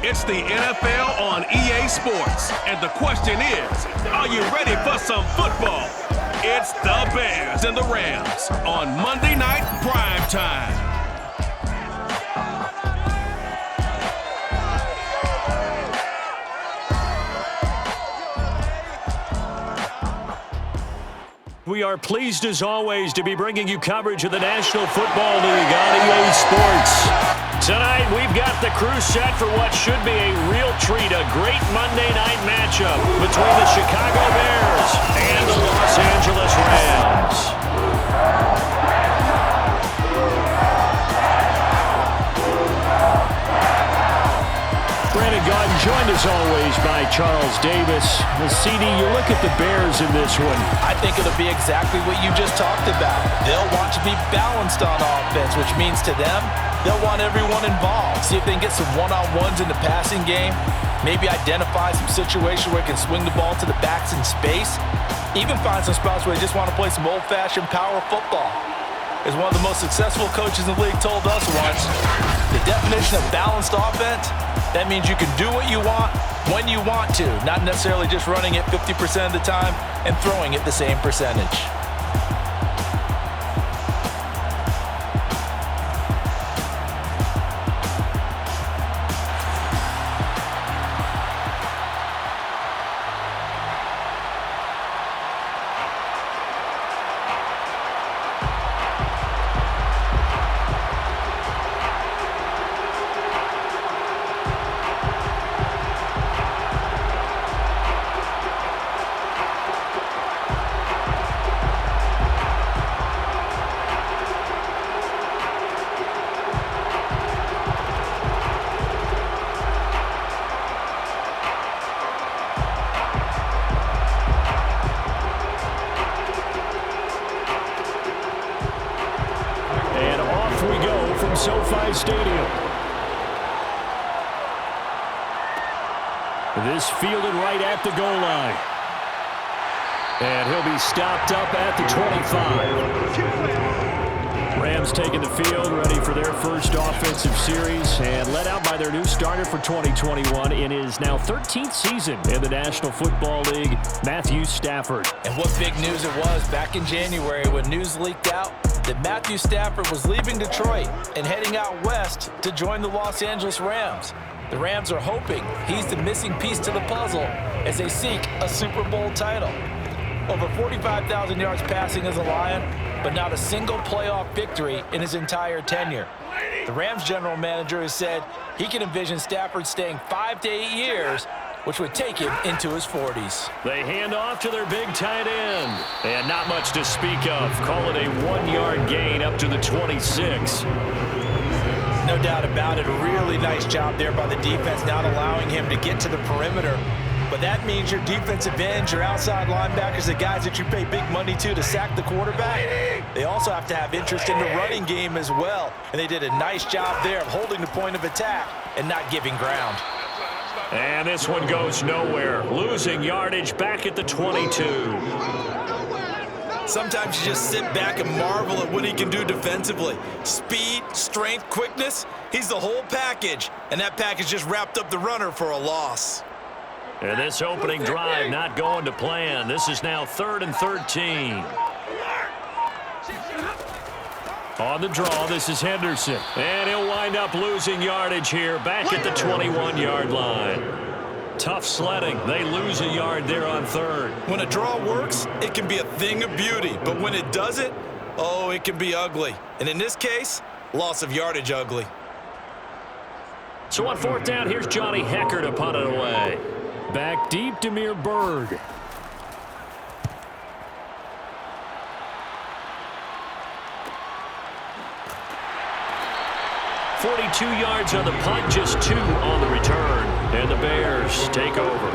It's the NFL on EA Sports. And the question is, are you ready for some football? It's the Bears and the Rams on Monday Night Primetime. We are pleased as always to be bringing you coverage of the National Football League on EA Sports. Tonight we've got the crew set for what should be a real treat, a great Monday night matchup between the Chicago Bears and the Los Angeles Rams. Brandon Gaudin joined as always by Charles Davis. CD, you look at the Bears in this one. I think it'll be exactly what you just talked about. They'll want to be balanced on offense, which means to them, they'll want everyone involved. See if they can get some one-on-ones in the passing game. Maybe identify some situation where they can swing the ball to the backs in space. Even find some spots where they just want to play some old-fashioned power football. As one of the most successful coaches in the league told us once, the definition of balanced offense, that means you can do what you want when you want to, not necessarily just running it 50% of the time and throwing it the same percentage. SoFi Stadium. This fielded right at the goal line. And he'll be stopped up at the 25. Rams taking the field, ready for their first offensive series, and led out by their new starter for 2021 in his now 13th season in the National Football League, Matthew Stafford. And what big news it was back in January when news leaked out that Matthew Stafford was leaving Detroit and heading out west to join the Los Angeles Rams. The Rams are hoping he's the missing piece to the puzzle as they seek a Super Bowl title. Over 45,000 yards passing as a Lion, but not a single playoff victory in his entire tenure. The Rams general manager has said he can envision Stafford staying 5 to 8 years, which would take him into his 40s. They hand off to their big tight end. And not much to speak of. Call it a 1-yard gain up to the 26. No doubt about it. A really nice job there by the defense, not allowing him to get to the perimeter. But that means your defensive ends, your outside linebackers, the guys that you pay big money to sack the quarterback, they also have to have interest in the running game as well. And they did a nice job there of holding the point of attack and not giving ground. And this one goes nowhere. Losing yardage back at the 22. Sometimes you just sit back and marvel at what he can do defensively. Speed, strength, quickness, he's the whole package. And that package just wrapped up the runner for a loss. And this opening drive not going to plan. This is now 3rd and 13. On the draw, this is Henderson. And he'll wind up losing yardage here back at the 21-yard line. Tough sledding. They lose a yard there on 3rd. When a draw works, it can be a thing of beauty. But when it doesn't, oh, it can be ugly. And in this case, loss of yardage ugly. So on 4th down, here's Johnny Hecker to punt it away. Back deep, Demir Berg. 42 yards on the punt, just 2 on the return. And the Bears take over.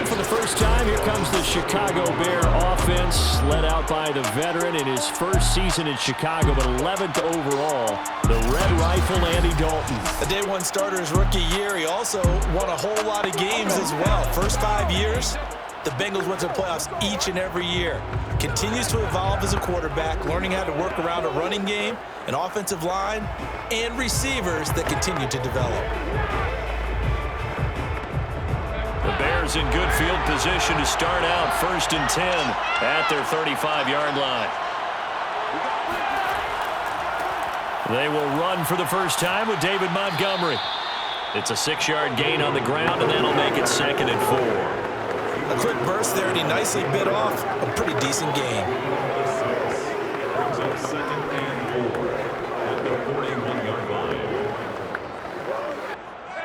For the first time, here comes the Chicago Bear offense, led out by the veteran in his first season in Chicago, but 11th overall, the Red Rifle, Andy Dalton. A day one starter his rookie year. He also won a whole lot of games as well. First 5 years, the Bengals went to the playoffs each and every year. Continues to evolve as a quarterback, learning how to work around a running game, an offensive line, and receivers that continue to develop. The Bears in good field position to start out 1st and 10 at their 35-yard line. They will run for the first time with David Montgomery. It's a 6-yard gain on the ground, and that'll make it 2nd and 4. A quick burst there, and he nicely bit off a pretty decent gain. 2nd and 4 at the 41-yard line.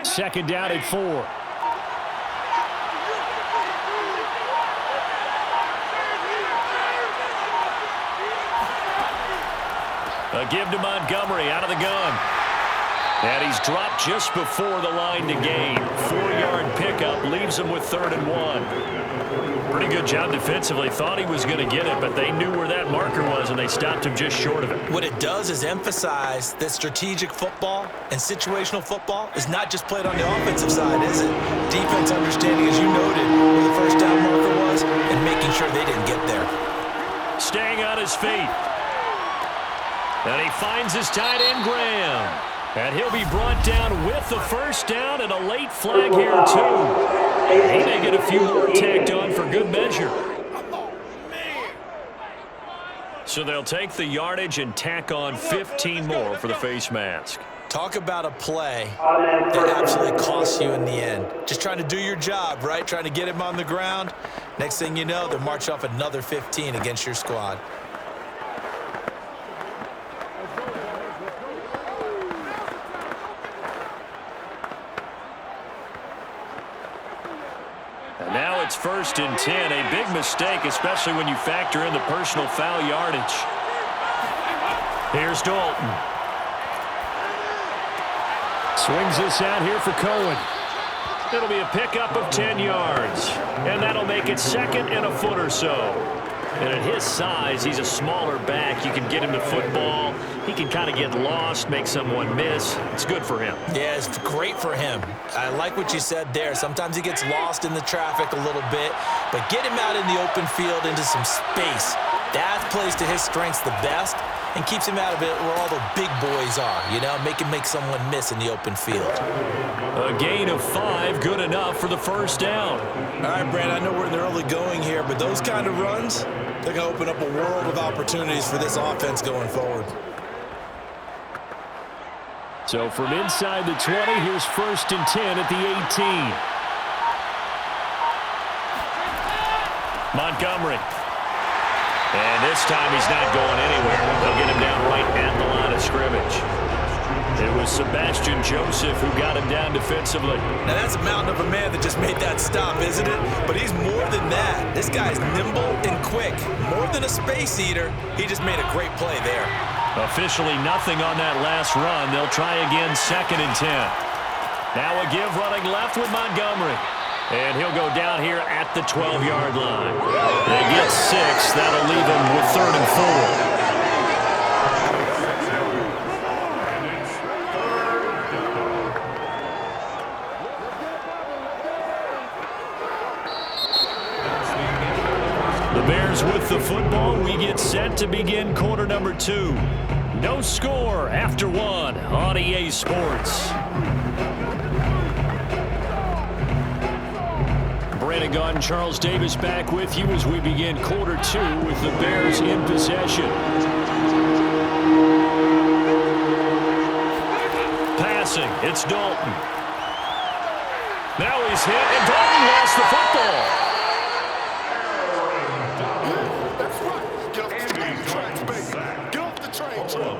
2nd down at 4. A give to Montgomery out of the gun. And he's dropped just before the line to gain. 4-yard pickup leaves him with 3rd and 1. Pretty good job defensively. Thought he was going to get it, but they knew where that marker was, and they stopped him just short of it. What it does is emphasize that strategic football and situational football is not just played on the offensive side, is it? Defense understanding, as you noted, where the first down marker was and making sure they didn't get there. Staying on his feet. And he finds his tight end, Graham. And he'll be brought down with the first down and a late flag here, too. He may get a few more tacked on for good measure. So they'll take the yardage and tack on 15 more for the face mask. Talk about a play that absolutely costs you in the end. Just trying to do your job, right? Trying to get him on the ground. Next thing you know, they'll march off another 15 against your squad. And now it's 1st and 10. A big mistake, especially when you factor in the personal foul yardage. Here's Dalton. Swings this out here for Cohen. It'll be a pickup of 10 yards. And that'll make it 2nd and a foot or so. And at his size, he's a smaller back. You can get him to football. He can kind of get lost, make someone miss. It's good for him. Yeah, it's great for him. I like what you said there. Sometimes he gets lost in the traffic a little bit, but get him out in the open field into some space. That plays to his strengths the best and keeps him out of it where all the big boys are, you know, make someone miss in the open field. A gain of 5, good enough for the first down. All right, Brad, I know we're in the early going here, but those kind of runs, they're going to open up a world of opportunities for this offense going forward. So from inside the 20, here's 1st and 10 at the 18. Montgomery. And this time he's not going anywhere. They'll get him down right at the line of scrimmage. It was Sebastian Joseph who got him down defensively. Now that's a mountain of a man that just made that stop, isn't it? But he's more than that. This guy's nimble and quick. More than a space eater, he just made a great play there. Officially nothing on that last run. They'll try again 2nd and 10. Now a give running left with Montgomery. And he'll go down here at the 12-yard line. They get 6. That'll leave him with 3rd and 4. The Bears with the football. We get set to begin quarter number 2. No score after 1 on EA Sports. Brandon Gaudin, Charles Davis back with you as we begin quarter 2 with the Bears in possession. Passing, it's Dalton. Now he's hit, and Dalton lost the football.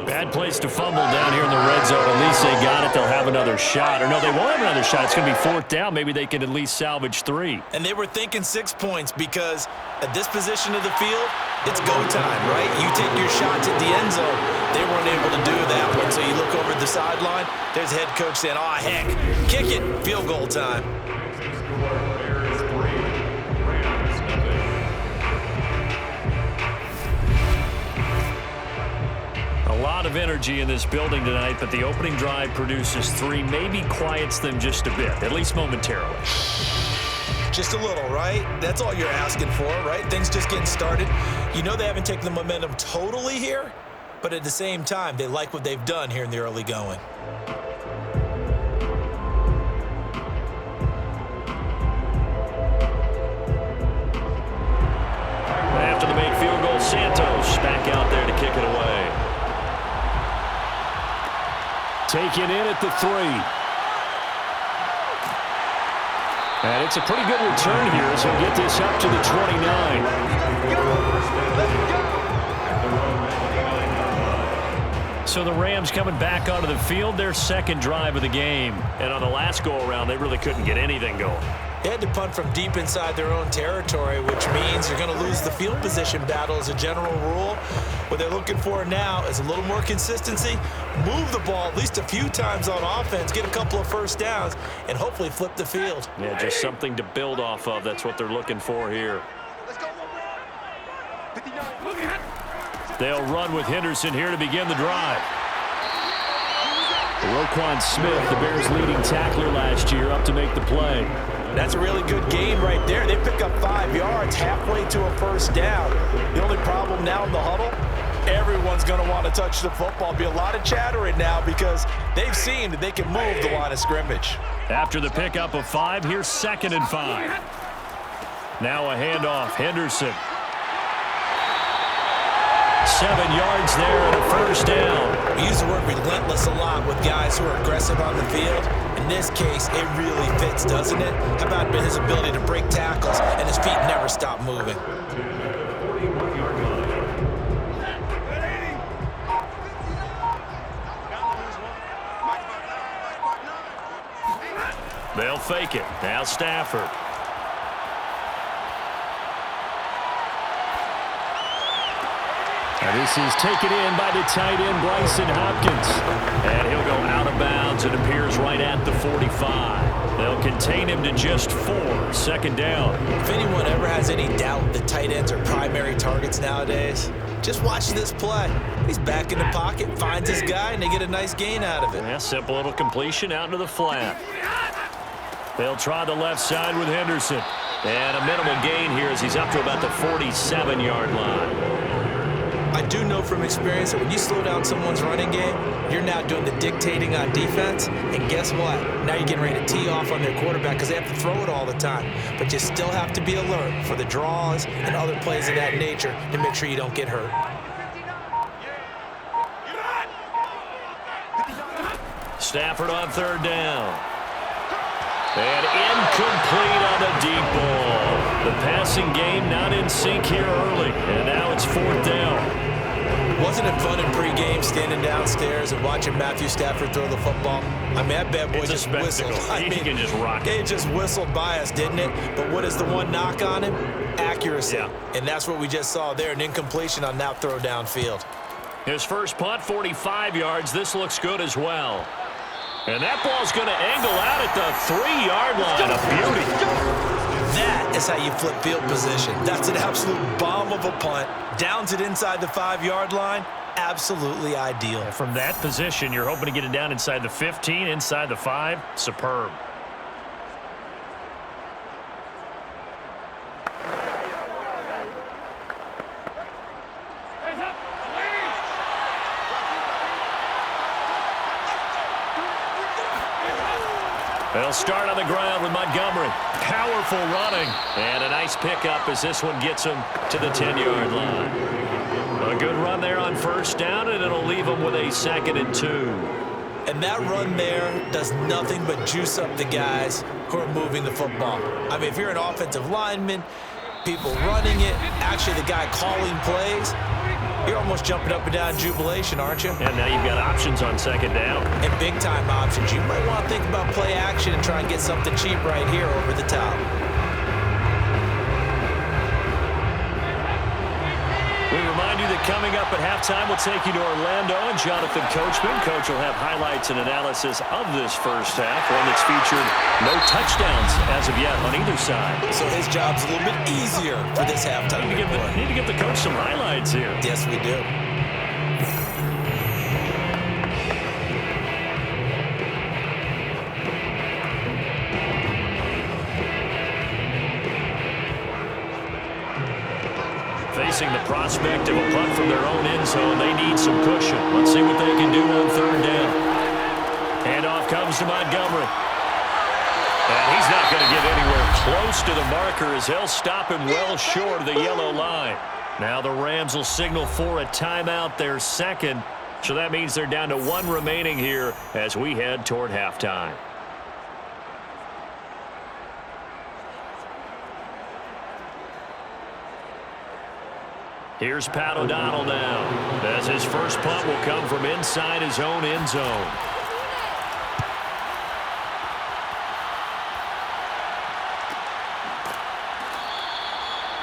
Bad place to fumble down here in the red zone. At least they got it. They'll have another shot. Or no, they won't have another shot. It's going to be 4th down. Maybe they can at least salvage 3. And they were thinking 6 points because at this position of the field, it's go time, right? You take your shots at the end zone. They weren't able to do that one. So you look over at the sideline, there's head coach saying, oh, heck, kick it, field goal time. A lot of energy in this building tonight, but the opening drive produces 3, maybe quiets them just a bit, at least momentarily. Just a little, right? That's all you're asking for, right? Things just getting started. You know they haven't taken the momentum totally here, but at the same time, they like what they've done here in the early going. after the made field goal. Santos back out there to kick it away. Taken in at the 3. And it's a pretty good return here as he'll get this up to the 29. So the Rams coming back onto the field, their second drive of the game. And on the last go-around, they really couldn't get anything going. They had to punt from deep inside their own territory, which means you're going to lose the field position battle as a general rule. What they're looking for now is a little more consistency, move the ball at least a few times on offense, get a couple of first downs, and hopefully flip the field. Yeah, just something to build off of. That's what they're looking for here. They'll run with Henderson here to begin the drive. Roquan Smith, the Bears' leading tackler last year, up to make the play. That's a really good gain right there. They pick up 5 yards halfway to a first down. The only problem now in the huddle, everyone's going to want to touch the football. Be a lot of chattering now because they've seen that they can move the line of scrimmage. After the pickup of 5, here's 2nd and 5. Now a handoff. Henderson. 7 yards there and a first down. We use the word relentless a lot with guys who are aggressive on the field. In this case, it really fits, doesn't it? How about his ability to break tackles and his feet never stop moving? They'll fake it. Now Stafford. And this is taken in by the tight end, Bryson Hopkins. And he'll go out of bounds and appears right at the 45. They'll contain him to just 4. 2nd down. If anyone ever has any doubt that tight ends are primary targets nowadays, just watch this play. He's back in the pocket, finds his guy, and they get a nice gain out of it. Yeah, simple little completion out into the flat. They'll try the left side with Henderson. And a minimal gain here as he's up to about the 47-yard line. I do know from experience that when you slow down someone's running game, you're now doing the dictating on defense. And guess what? Now you're getting ready to tee off on their quarterback because they have to throw it all the time. But you still have to be alert for the draws and other plays of that nature to make sure you don't get hurt. Stafford on 3rd down. And incomplete on the deep ball. The passing game not in sync here early. And now it's 4th down. Wasn't it fun in pregame standing downstairs and watching Matthew Stafford throw the football? I mean, that bad boy just whistled. He can just rock it. It just whistled by us, didn't it? But what is the one knock on him? Accuracy. Yeah. And that's what we just saw there, an incompletion on that throw downfield. His first punt, 45 yards. This looks good as well. And that ball's going to angle out at the 3-yard line. A beauty. That is how you flip field position. That's an absolute bomb of a punt. Downs it inside the 5-yard line. Absolutely ideal. And from that position, you're hoping to get it down inside the 15, inside the 5. Superb. They'll start on the ground with Montgomery. Powerful running. And a nice pickup as this one gets him to the 10-yard line. A good run there on 1st down, and it'll leave him with a 2nd and 2. And that run there does nothing but juice up the guys who are moving the football. I mean, if you're an offensive lineman, people running it, actually the guy calling plays, you're almost jumping up and down in jubilation, aren't you? And now you've got options on 2nd down. And big-time options. You might want to think about play action and try and get something cheap right here over the top. We remind you that coming up at halftime, we'll take you to Orlando and Jonathan Coachman. Coach will have highlights and analysis of this first half, one that's featured no touchdowns as of yet on either side. So his job's a little bit easier for this halftime. Need to give the coach some highlights here. Yes, we do. Facing the prospect of a punt from their own end zone, they need some cushion. Let's see what they can do on 3rd down. Handoff comes to Montgomery. And he's not going to get anywhere close to the marker as he'll stop him well short of the yellow line. Now the Rams will signal for a timeout, their second. So that means they're down to 1 remaining here as we head toward halftime. Here's Pat O'Donnell now, as his first punt will come from inside his own end zone.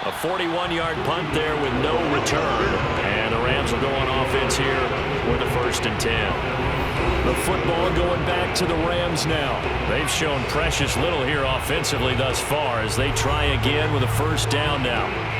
A 41-yard punt there with no return. And the Rams will go on offense here with a 1st and 10. The football going back to the Rams now. They've shown precious little here offensively thus far as they try again with a 1st down now.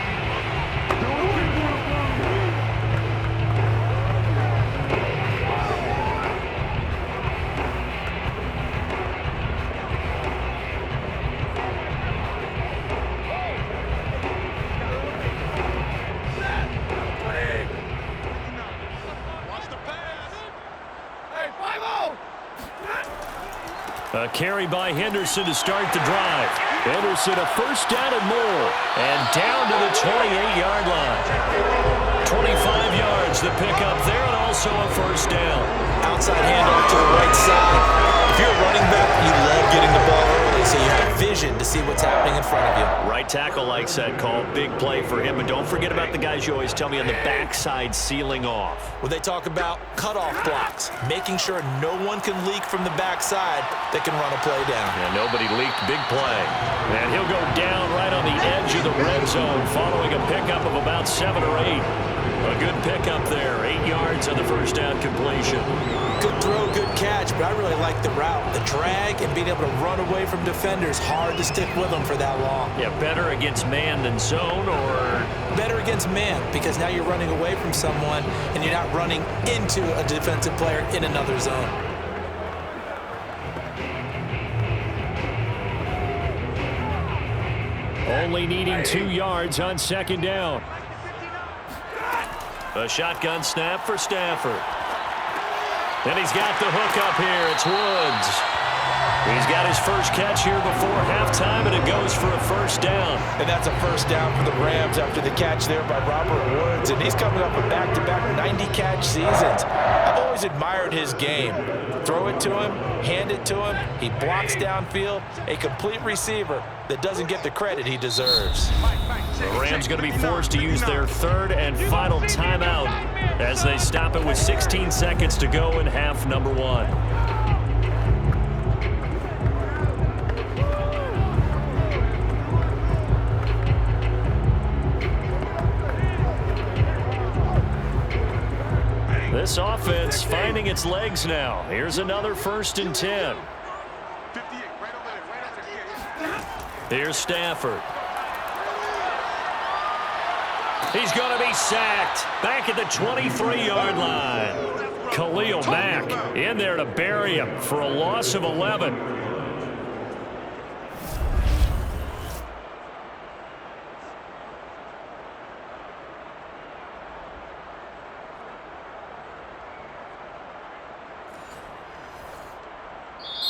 A carry by Henderson to start the drive. Henderson a 1st down and more. And down to the 28-yard line. 25 yards the pickup there and also a 1st down. Outside handoff to the right side. If you're a running back, you love getting the ball early so you have vision to see what's happening in front of you. Right tackle likes that call. Big play for him. But don't forget about the guys you always tell me on the backside sealing off. When they talk about cutoff blocks, making sure no one can leak from the backside that can run a play down. Yeah, nobody leaked. Big play. And he'll go down right on the edge of the red zone following a pickup of about 7 or 8. A good pickup there. 8 yards on the 1st down completion. Good throw, good catch, but I really like the route. The drag and being able to run away from defenders, hard to stick with them for that long. Yeah, better against man than zone, or? Better against man, because now you're running away from someone and you're not running into a defensive player in another zone. Only needing 2 yards on 2nd down. A shotgun snap for Stafford. And he's got the hook up here. It's Woods. He's got his first catch here before halftime, and it goes for a 1st down. And that's a 1st down for the Rams after the catch there by Robert Woods. And he's coming up with back-to-back 90-catch seasons. I've always admired his game. Throw it to him, hand it to him. He blocks downfield. A complete receiver that doesn't get the credit he deserves. The Rams going to be forced to use their 3rd and final timeout as they stop it with 16 seconds to go in half number 1. This offense finding its legs now. Here's another 1st and 10. Here's Stafford. He's going to be sacked back at the 23-yard line. Khalil Mack in there to bury him for a loss of 11.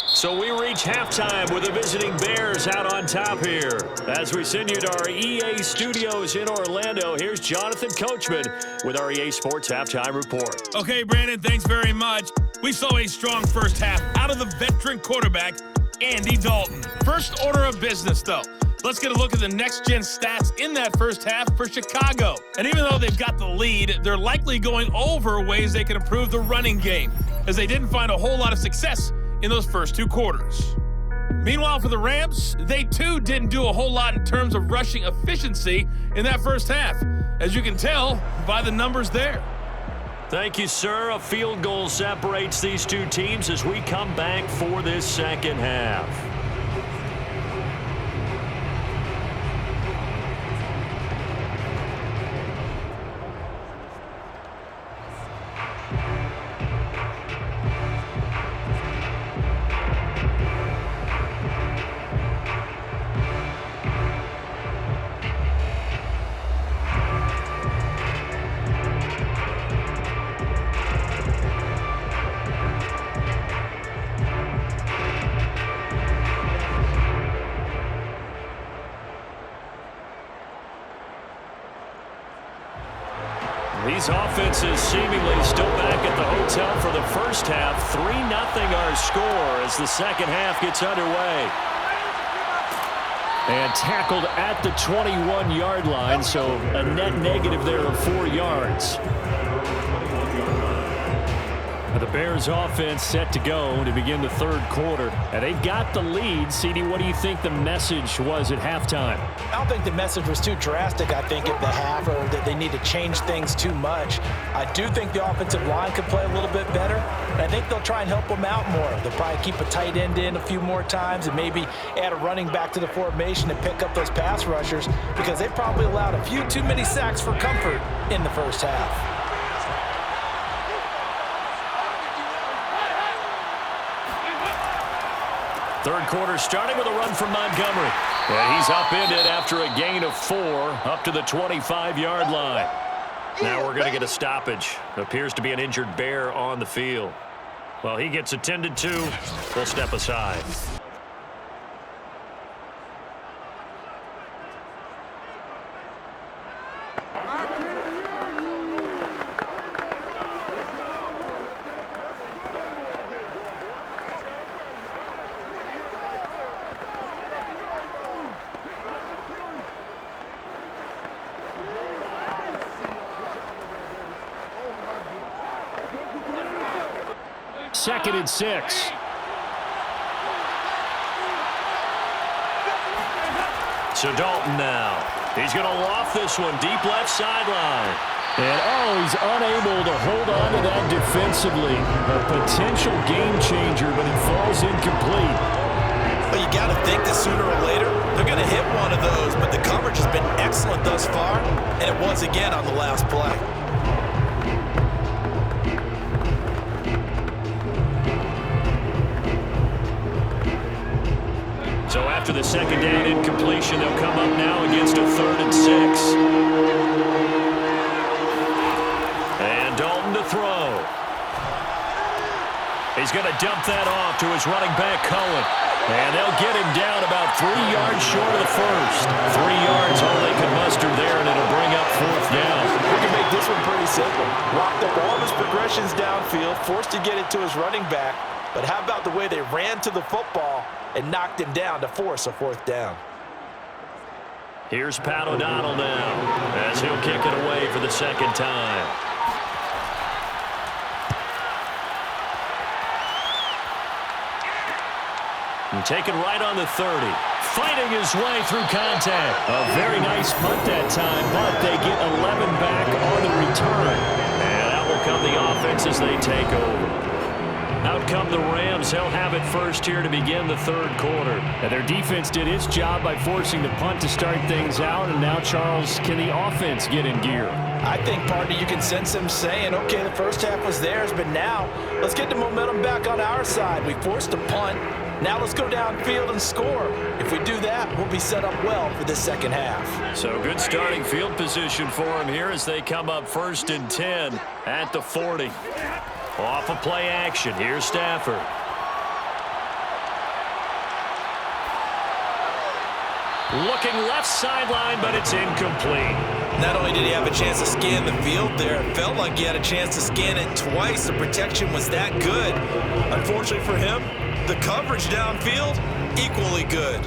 So we reach halftime with the visiting Bears out on top here. As we send you to our EA studios in Orlando, here's Jonathan Coachman with our EA Sports Halftime Report. Okay, Brandon, thanks very much. We saw a strong first half out of the veteran quarterback, Andy Dalton. First order of business, though. Let's get a look at the next-gen stats in that first half for Chicago. And even though they've got the lead, they're likely going over ways they can improve the running game, as they didn't find a whole lot of success in those first 2 quarters. Meanwhile, for the Rams, they too didn't do a whole lot in terms of rushing efficiency in that first half, as you can tell by the numbers there. Thank you, sir. A field goal separates these 2 teams as we come back for this second half. offenses seemingly still back at the hotel for the first half. 3-0 our score as the second half gets underway. And tackled at the 21-yard line, so a net negative there of 4 yards. The Bears offense set to go to begin the third quarter. And they've got the lead. CD, what do you think the message was at halftime? I don't think the message was too drastic, I think, at the half, or that they need to change things too much. I do think the offensive line could play a little bit better. And I think they'll try and help them out more. They'll probably keep a tight end in a few more times and maybe add a running back to the formation and pick up those pass rushers, because they probably allowed a few too many sacks for comfort in the first half. Third quarter starting with a run from Montgomery. And he's upended after a gain of 4 up to the 25-yard line. Now we're going to get a stoppage. Appears to be an injured Bear on the field. Well, he gets attended to. We'll step aside. Second and 6. So Dalton now. He's going to loft this one deep left sideline. And, he's unable to hold on to that defensively. A potential game changer, but it falls incomplete. But you got to think that sooner or later, they're going to hit one of those. But the coverage has been excellent thus far, and it was again on the last play. So after the second down incompletion, they'll come up now against a 3rd and 6. And Dalton to throw. He's going to dump that off to his running back, Cohen. And they'll get him down about 3 yards short of the first. 3 yards all they can muster there, and it'll bring up 4th down. We can make this one pretty simple. Locked up all of his progressions downfield, forced to get it to his running back. But how about the way they ran to the football and knocked him down to force a 4th down? Here's Pat O'Donnell now as he'll kick it away for the second time. And taken right on the 30. Fighting his way through contact. A very nice punt that time, but they get 11 back on the return. And that will come the offense as they take over. Out come the Rams. They'll have it first here to begin the third quarter. And their defense did its job by forcing the punt to start things out. And now, Charles, can the offense get in gear? I think, partner, you can sense them saying, okay, the first half was theirs, but now let's get the momentum back on our side. We forced a punt. Now let's go downfield and score. If we do that, we'll be set up well for this second half. So good starting field position for them here as they come up 1st and 10 at the 40. Off of play action. Here's Stafford. Looking left sideline, but it's incomplete. Not only did he have a chance to scan the field there, it felt like he had a chance to scan it twice. The protection was that good. Unfortunately for him, the coverage downfield, equally good.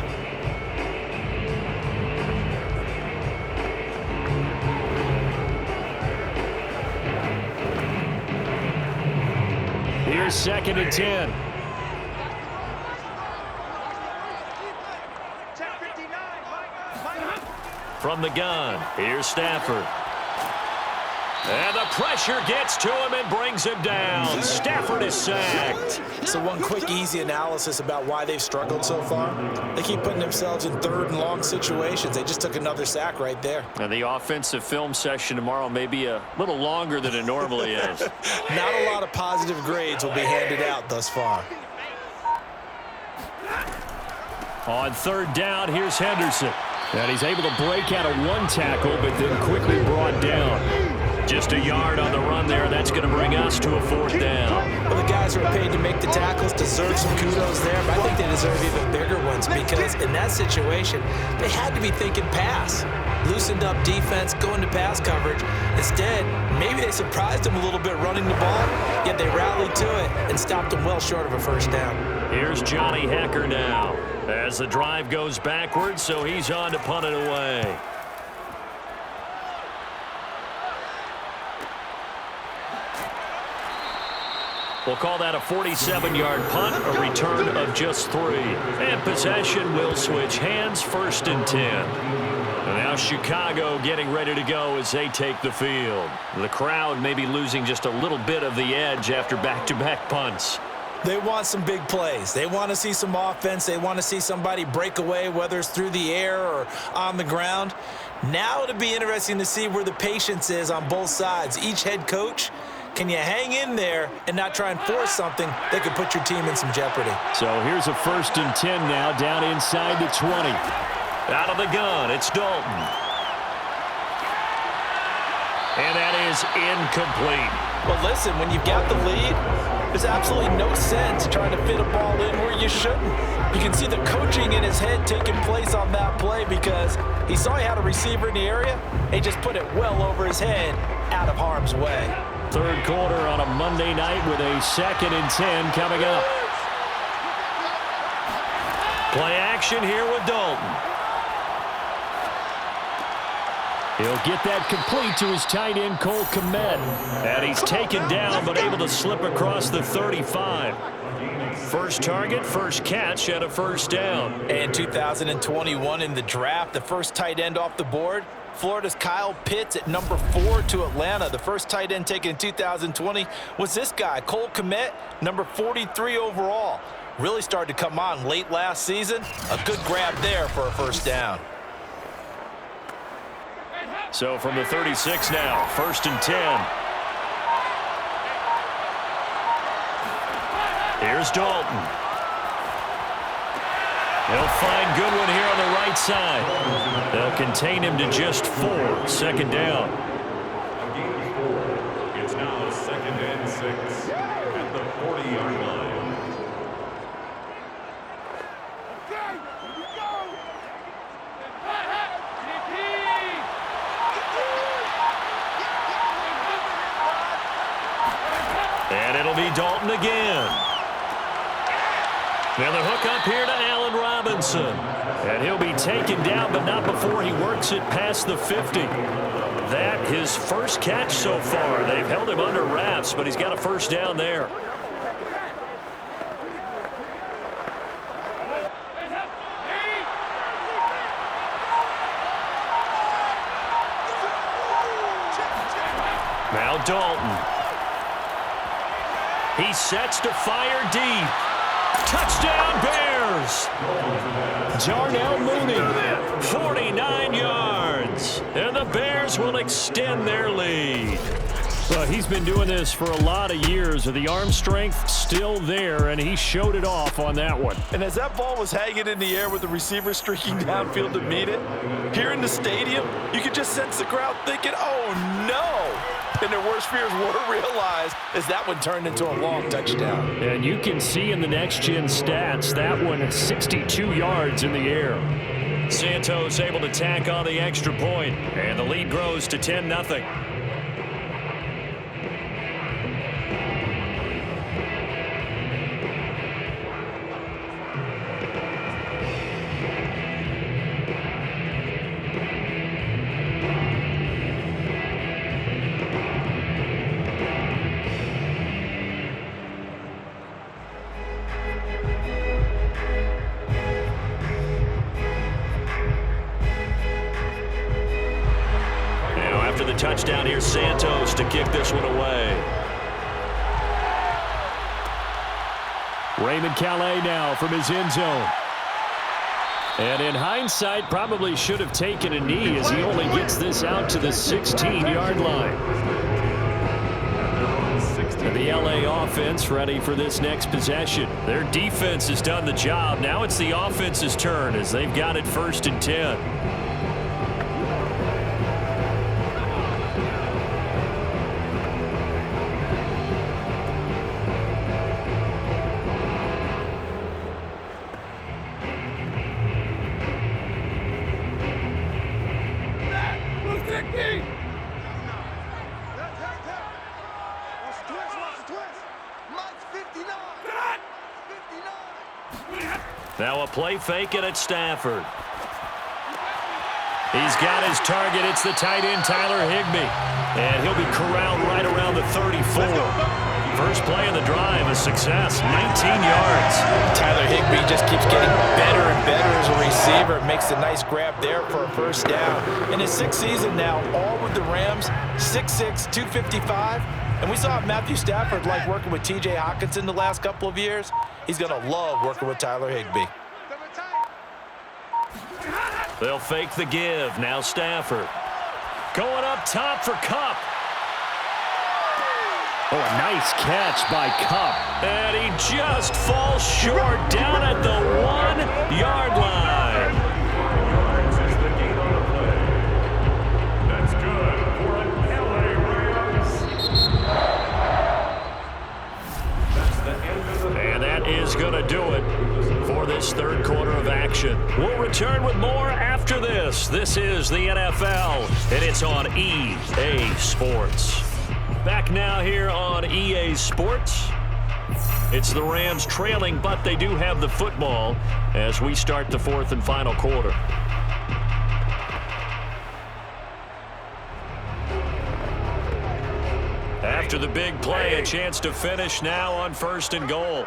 Here's 2nd and 10. From the gun, here's Stafford. And the pressure gets to him and brings him down. Stafford is sacked. So one quick, easy analysis about why they've struggled so far. They keep putting themselves in 3rd and long situations. They just took another sack right there. And the offensive film session tomorrow may be a little longer than it normally is. Not a lot of positive grades will be handed out thus far. On 3rd down, here's Henderson. And he's able to break out of 1 tackle, but then quickly brought down. Just a yard on the run there. That's going to bring us to a 4th down. Well, the guys who are paid to make the tackles deserve deserve some kudos there, but I think they deserve even bigger ones because in that situation, they had to be thinking pass. Loosened up defense, going to pass coverage. Instead, maybe they surprised them a little bit running the ball, yet they rallied to it and stopped them well short of a first down. Here's Johnny Hecker now as the drive goes backwards, so he's on to punt it away. We'll call that a 47-yard punt, a return of just 3. And possession will switch hands, 1st and 10. And now Chicago getting ready to go as they take the field. The crowd may be losing just a little bit of the edge after back-to-back punts. They want some big plays. They want to see some offense. They want to see somebody break away, whether it's through the air or on the ground. Now it'll be interesting to see where the patience is on both sides. Each head coach, can you hang in there and not try and force something that could put your team in some jeopardy? So here's a 1st and 10 now, down inside the 20. Out of the gun, it's Dalton. And that is incomplete. Well, listen, when you've got the lead, there's absolutely no sense trying to fit a ball in where you shouldn't. You can see the coaching in his head taking place on that play because he saw he had a receiver in the area. He just put it well over his head, out of harm's way. Third quarter on a Monday night with a 2nd and 10 coming up. Play action here with Dalton. He'll get that complete to his tight end, Cole Kmet. And he's taken down but able to slip across the 35. First target, first catch, and a 1st down. And 2021 in the draft, the first tight end off the board, Florida's Kyle Pitts at number 4 to Atlanta. The first tight end taken in 2020 was this guy, Cole Kmet, number 43 overall. Really started to come on late last season. A good grab there for a 1st down. So from the 36 now, 1st and 10. Here's Dalton. He'll find Goodwin here on the right side. They'll contain him to just 4. 2nd down. It's now 2nd and 6 at the 40-yard line. And it'll be Dalton again. Now the hook up here to Allen Robinson. And he'll be taken down, but not before he works it past the 50. That his first catch so far. They've held him under wraps, but he's got a 1st down there. Now Dalton. He sets to fire deep. Touchdown Bears! Darnell Mooney, 49 yards. And the Bears will extend their lead. Well, he's been doing this for a lot of years, with the arm strength still there, and he showed it off on that one. And as that ball was hanging in the air with the receiver streaking downfield to meet it, here in the stadium, you could just sense the crowd thinking, oh no! And their worst fears were realized as that one turned into a long touchdown. And you can see in the next-gen stats, that one is 62 yards in the air. Santos able to tack on the extra point, and the lead grows to 10-0. Touchdown here, Santos to kick this one away. Raymond Calais now from his end zone. And in hindsight, probably should have taken a knee as he only gets this out to the 16-yard line. And the LA offense ready for this next possession. Their defense has done the job. Now it's the offense's turn as they've got it 1st and 10. Now a play fake and it's Stafford. He's got his target. It's the tight end, Tyler Higbee. And he'll be corralled right around the 34. First play of the drive, a success, 19 yards. Tyler Higbee just keeps getting better and better as a receiver. Makes a nice grab there for a first down. In his sixth season now, all with the Rams, 6'6", 255. And we saw Matthew Stafford like working with T.J. Hockenson the last couple of years. He's going to love working with Tyler Higbee. They'll fake the give. Now Stafford. Going up top for Kupp. Oh, a nice catch by Kupp. And he just falls short down at the 1-yard line. That's good for an LA Rams. And that is going to do it for this third quarter of action. We'll return with more after this. This is the NFL, and it's on EA Sports. Back now here on EA Sports. It's the Rams trailing, but they do have the football as we start the fourth and final quarter. After the big play, a chance to finish now on first and goal.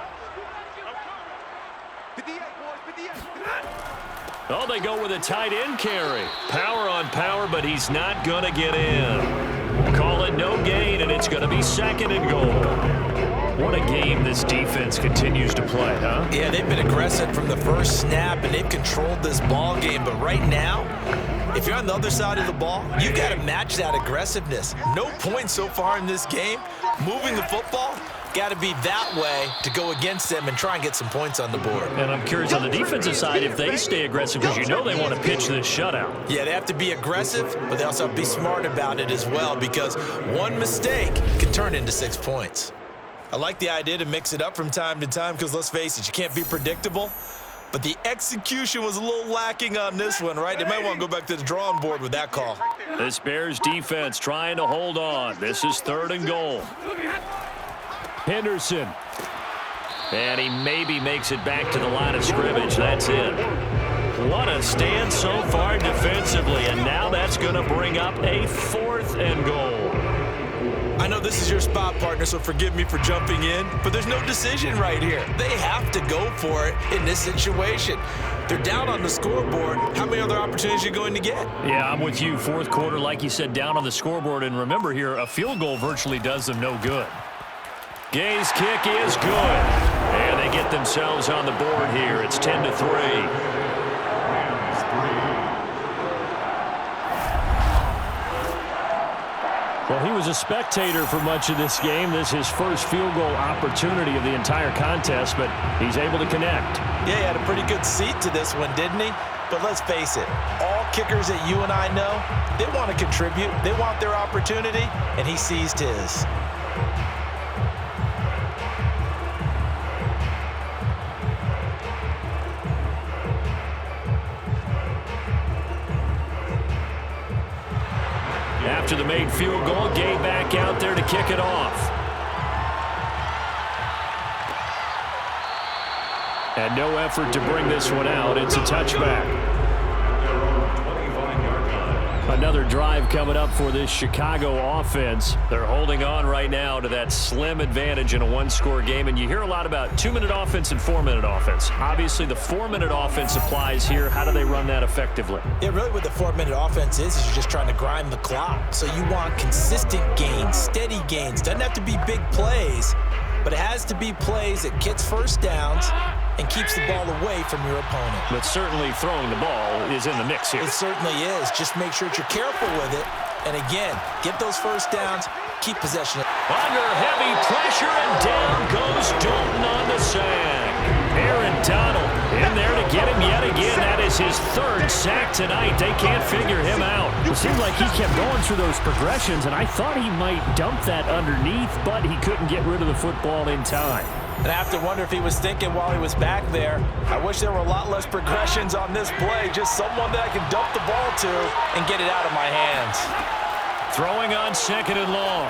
Oh, they go with a tight end carry. Power on power, but he's not going to get in. Call it no gain, and it's going to be second and goal. What a game this defense continues to play, huh? Yeah, they've been aggressive from the first snap, and they've controlled this ball game. But right now, if you're on the other side of the ball, you got to match that aggressiveness. No points so far in this game. Moving the football, got to be that way to go against them and try and get some points on the board. And I'm curious on the defensive side if they stay aggressive, because you know they want to pitch this shutout. Yeah, they have to be aggressive, but they also have to be smart about it as well, because one mistake can turn into 6 points. I like the idea to mix it up from time to time because, let's face it, you can't be predictable. But the execution was a little lacking on this one, right? They might want to go back to the drawing board with that call. This Bears defense trying to hold on. This is third and goal. Henderson. And he maybe makes it back to the line of scrimmage. That's it. What a stand so far defensively. And now that's going to bring up a fourth and goal. I know this is your spot, partner, so forgive me for jumping in, but there's no decision right here. They have to go for it in this situation. They're down on the scoreboard. How many other opportunities are you going to get? Yeah, I'm with you. Fourth quarter, like you said, down on the scoreboard. And remember here, a field goal virtually does them no good. Gay's kick is good. And they get themselves on the board here. It's 10-3. Well, he was a spectator for much of this game. This is his first field goal opportunity of the entire contest, but he's able to connect. Yeah, he had a pretty good seat to this one, didn't he? But let's face it, all kickers that you and I know, they want to contribute. They want their opportunity, and he seized his. After the made field goal, Gay back out there to kick it off. And no effort to bring this one out. It's a touchback. Another drive coming up for this Chicago offense. They're holding on right now to that slim advantage in a one-score game. And you hear a lot about 2-minute offense and 4-minute offense. Obviously, the 4-minute offense applies here. How do they run that effectively? Yeah, really what the 4-minute offense is you're just trying to grind the clock. So you want consistent gains, steady gains. Doesn't have to be big plays, but it has to be plays that gets first downs and keeps the ball away from your opponent. But certainly throwing the ball is in the mix here. It certainly is. Just make sure that you're careful with it. And again, get those first downs, keep possession. Under heavy pressure, and down goes Dalton on the sack. Aaron Donald in there to get him yet again. That is his third sack tonight. They can't figure him out. It seemed like he kept going through those progressions, and I thought he might dump that underneath, but he couldn't get rid of the football in time. And I have to wonder if he was thinking while he was back there, I wish there were a lot less progressions on this play. Just someone that I can dump the ball to and get it out of my hands. Throwing on second and long.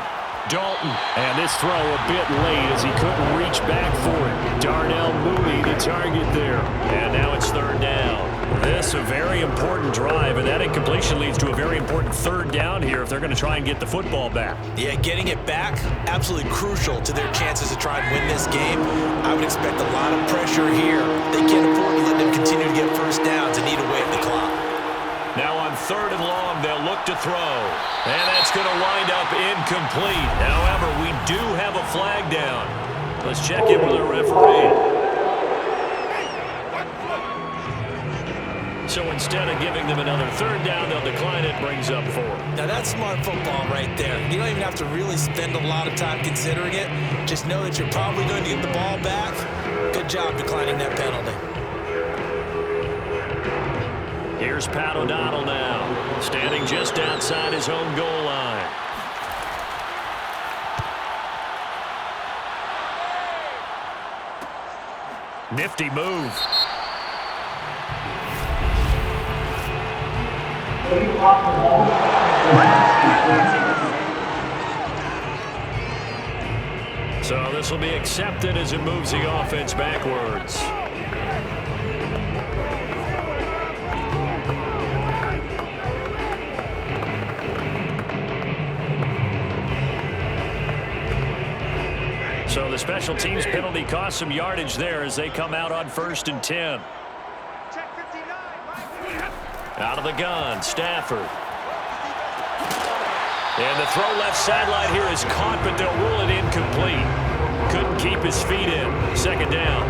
Dalton. And this throw a bit late as he couldn't reach back for it. Darnell Mooney, the target there. And now it's third down. This a very important drive, and that incompletion leads to a very important third down here if they're going to try and get the football back. Yeah, getting it back, absolutely crucial to their chances to try and win this game. I would expect a lot of pressure here. They can't afford to let them continue to get first downs and eat away at the clock. Now on third and long, they'll look to throw. And that's going to wind up incomplete. However, we do have a flag down. Let's check in with the referee. So instead of giving them another third down, they'll decline it, brings up 4. Now that's smart football right there. You don't even have to really spend a lot of time considering it. Just know that you're probably going to get the ball back. Good job declining that penalty. Here's Pat O'Donnell now, standing just outside his own goal line. Nifty move. So this will be accepted as it moves the offense backwards. So the special teams penalty cost some yardage there as they come out on 1st and 10. Out of the gun, Stafford. And the throw left sideline here is caught, but they'll rule it incomplete. Couldn't keep his feet in. 2nd down.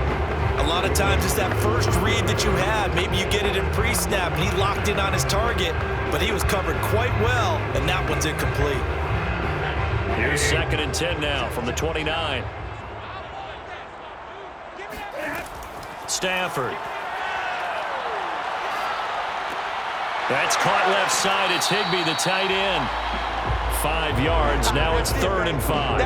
A lot of times it's that first read that you have. Maybe you get it in pre-snap, and he locked in on his target, but he was covered quite well, and that one's incomplete. Here's 2nd and 10 now from the 29. Stafford. That's caught left side. It's Higbee, the tight end. 5 yards. Now it's 3rd and 5.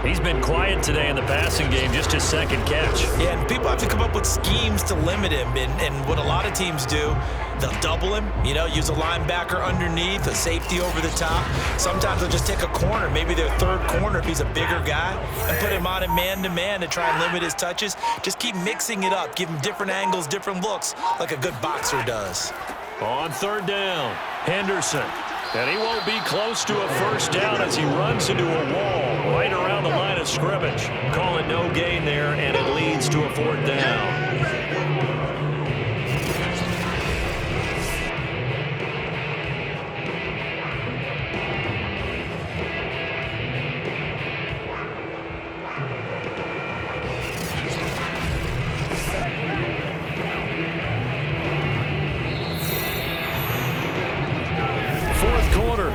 He's been quiet today in the passing game, just his 2nd catch. Yeah, and people have to come up with schemes to limit him. And what a lot of teams do, they'll double him, use a linebacker underneath, a safety over the top. Sometimes they'll just take a corner, maybe their 3rd corner if he's a bigger guy, and put him on a man-to-man to try and limit his touches. Just keep mixing it up, give him different angles, different looks, like a good boxer does. On 3rd down, Henderson. And he won't be close to a first down as he runs into a wall right around the line of scrimmage. Call it no gain there, and it leads to a 4th down.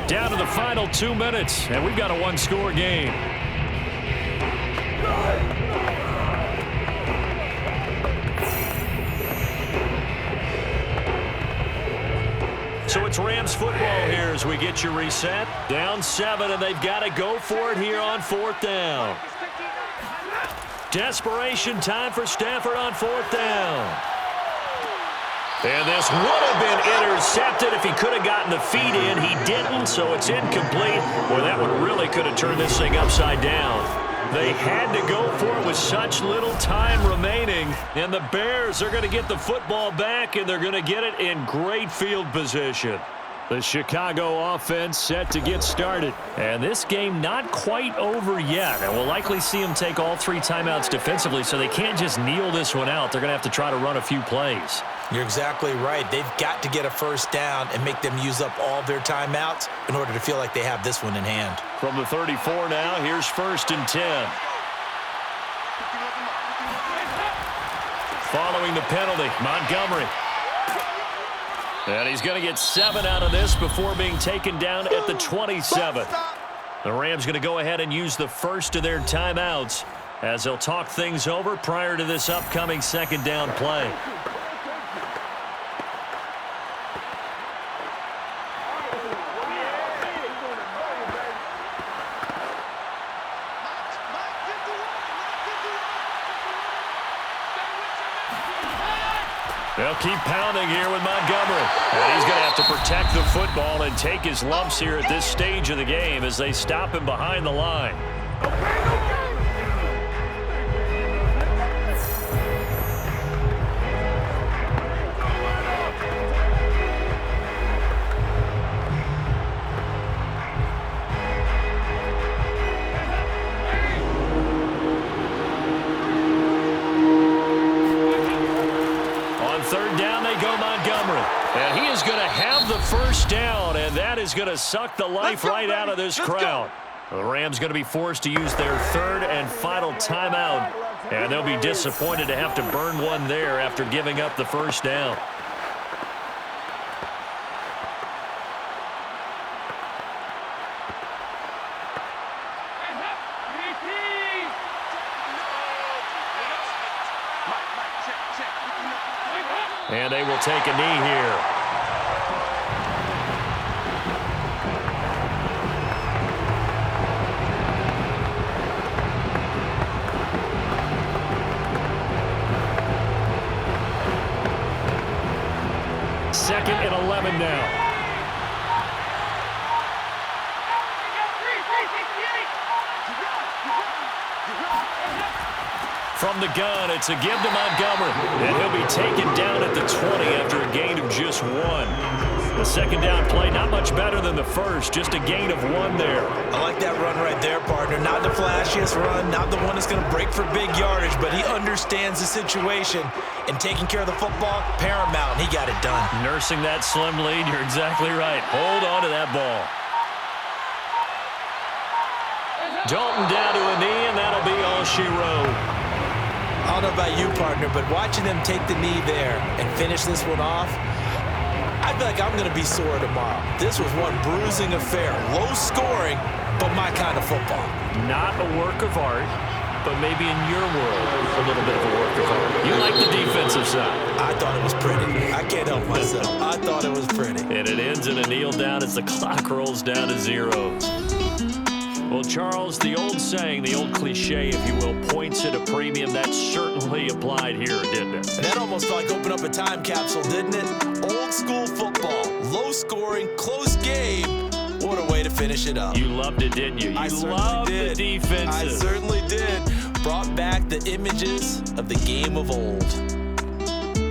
Down to the final 2 minutes, and we've got a 1-score game. So it's Rams football here as we get you reset. Down 7, and they've got to go for it here on 4th down. Desperation time for Stafford on 4th down. And this would have been intercepted if he could have gotten the feet in. He didn't, so it's incomplete. Boy, that one really could have turned this thing upside down. They had to go for it with such little time remaining. And the Bears are going to get the football back, and they're going to get it in great field position. The Chicago offense set to get started. And this game not quite over yet. And we'll likely see them take all 3 timeouts defensively, so they can't just kneel this one out. They're going to have to try to run a few plays. You're exactly right. They've got to get a first down and make them use up all their timeouts in order to feel like they have this one in hand. From the 34 now, here's 1st and 10. Following the penalty, Montgomery. And he's going to get 7 out of this before being taken down at the 27. The Rams going to go ahead and use the first of their timeouts as they'll talk things over prior to this upcoming 2nd down play. They'll keep pounding here with Montgomery. And he's going to have to protect the football and take his lumps here at this stage of the game as they stop him behind the line. And he is going to have the first down, and that is going to suck the life right out of this crowd. The Rams going to be forced to use their third and final timeout, and they'll be disappointed to have to burn one there after giving up the first down. And they will take a knee here. Second and 11 now. From the gun, it's a give to Montgomery. And he'll be taken down at the 20 after a gain of just 1. The second down play, not much better than the first, just a gain of 1 there. I like that run right there, partner. Not the flashiest run, not the one that's going to break for big yardage, but he understands the situation. And taking care of the football, paramount, he got it done. Nursing that slim lead, you're exactly right. Hold on to that ball. Dalton down to a knee, and that'll be all she wrote. I don't know about you, partner, but watching them take the knee there and finish this one off, I feel like I'm going to be sore tomorrow. This was one bruising affair. Low scoring, but my kind of football. Not a work of art, but maybe in your world, a little bit of a work of art. You like the defensive side. I thought it was pretty. I can't help myself. I thought it was pretty. And it ends in a kneel down as the clock rolls down to 0. Well, Charles, the old saying, the old cliche, if you will, points at a premium. That certainly applied here, didn't it? And that almost felt like opening up a time capsule, didn't it? Old school football, low scoring, close game. What a way to finish it up. You loved it, didn't you? You loved the defenses. I certainly did. Brought back the images of the game of old.